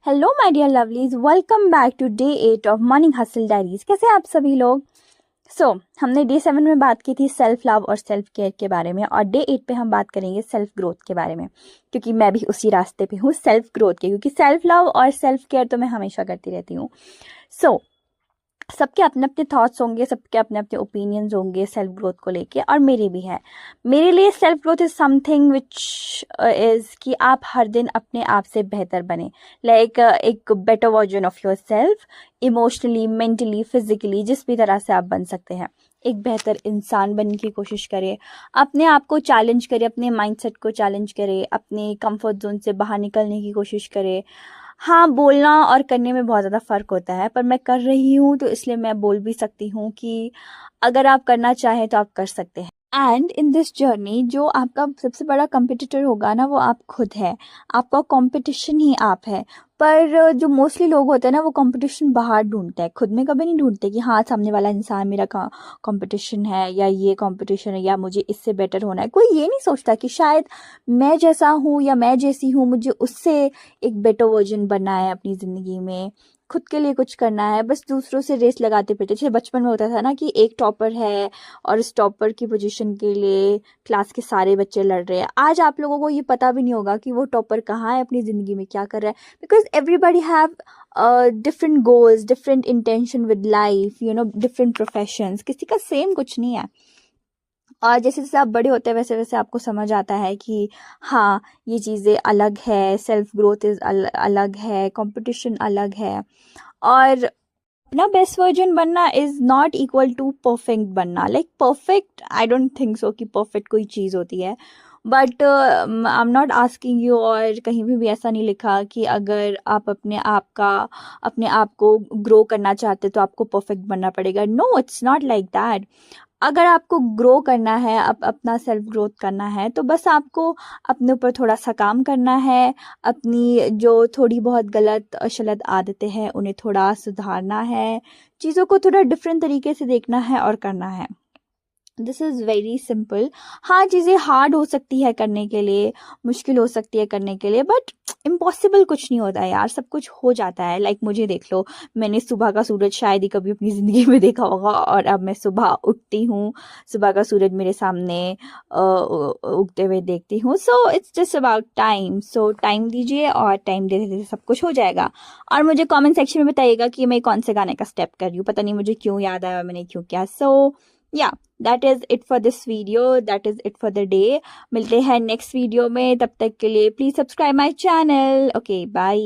Hello my dear lovelies, welcome back to day 8 of morning hustle diaries. कैसे हैं आप सभी लोग? हमने डे 7 में बात की थी सेल्फ लव और सेल्फ केयर के बारे में, और डे 8 पे हम बात करेंगे सेल्फ ग्रोथ के बारे में, क्योंकि मैं भी उसी रास्ते पे हूँ सेल्फ ग्रोथ के, क्योंकि सेल्फ लव और सेल्फ केयर तो मैं हमेशा करती रहती हूँ। सबके अपने अपने थॉट्स होंगे, सबके अपने अपने ओपिनियंस होंगे सेल्फ ग्रोथ को लेके, और मेरे भी है। मेरे लिए self growth is something which is कि आप हर दिन अपने आप से बेहतर बने, लाइक एक better version of your self, emotionally, mentally, physically, जिस भी तरह से आप बन सकते हैं। एक बेहतर इंसान बनने की कोशिश करें, अपने आप को चैलेंज करें, अपने माइंडसेट को चैलेंज करें, अपने कंफर्ट जोन से बाहर निकलने की कोशिश करें। हाँ, बोलना और करने में बहुत ज़्यादा फ़र्क होता है, पर मैं कर रही हूँ तो इसलिए मैं बोल भी सकती हूँ कि अगर आप करना चाहें तो आप कर सकते हैं। एंड इन दिस जर्नी जो आपका सबसे बड़ा कंपटीटर होगा ना, वो आप खुद है। आपका कंपटीशन ही आप है। पर जो मोस्टली लोग होते हैं ना, वो कंपटीशन बाहर ढूंढते हैं, खुद में कभी नहीं ढूंढते कि हाँ, सामने वाला इंसान मेरा कंपटीशन है, या ये कंपटीशन है, या मुझे इससे बेटर होना है। कोई ये नहीं सोचता कि शायद मैं जैसा हूँ या मैं जैसी हूँ, मुझे उससे एक बेटर वर्जन बनना है अपनी ज़िंदगी में, खुद के लिए कुछ करना है। बस दूसरों से रेस लगाते फिरते, जैसे बचपन में होता था ना कि एक टॉपर है और इस टॉपर की पोजीशन के लिए क्लास के सारे बच्चे लड़ रहे हैं। आज आप लोगों को ये पता भी नहीं होगा कि वो टॉपर कहाँ है, अपनी ज़िंदगी में क्या कर रहा है, because everybody have different goals, different intention with life, different professions. किसी का सेम कुछ नहीं है। और जैसे जैसे आप बड़े होते हैं वैसे वैसे आपको समझ आता है कि हाँ, ये चीज़ें अलग है, सेल्फ ग्रोथ इज अलग है, कंपटीशन अलग है। और अपना बेस्ट वर्जन बनना is not equal to perfect बनना। Like perfect, I don't think so कि परफेक्ट कोई चीज़ होती है। But I am not asking you, और कहीं भी ऐसा नहीं लिखा कि अगर आप अपने आप को ग्रो करना चाहते तो आपको परफेक्ट बनना पड़ेगा। No, it's not like that. अगर आपको ग्रो करना है, अपना सेल्फ ग्रोथ करना है, तो बस आपको अपने ऊपर थोड़ा सा काम करना है। अपनी जो थोड़ी बहुत गलत शलत आदतें हैं उन्हें थोड़ा सुधारना है, चीज़ों को थोड़ा डिफरेंट तरीके से देखना है और करना है। This is very simple. हाँ, चीज़ें हार्ड हो सकती है करने के लिए, मुश्किल हो सकती है करने के लिए, बट इम्पॉसिबल कुछ नहीं होता है यार, सब कुछ हो जाता है। लाइक मुझे देख लो, मैंने सुबह का सूरज शायद ही कभी अपनी ज़िंदगी में देखा होगा, और अब मैं सुबह उठती हूँ, सुबह का सूरज मेरे सामने उगते हुए देखती हूँ। So it's just about time. So time दीजिए, और टाइम देते देते सब कुछ हो जाएगा। और मुझे कमेंट सेक्शन में बताइएगा कि मैं कौन से गाने का स्टेप कर रही हूँ, पता नहीं मुझे क्यों याद आया, मैंने क्यों किया। So yeah, that is it for this video, that is it for the day. मिलते हैं नेक्स्ट वीडियो में, तब तक के लिए please subscribe my channel. Okay, bye.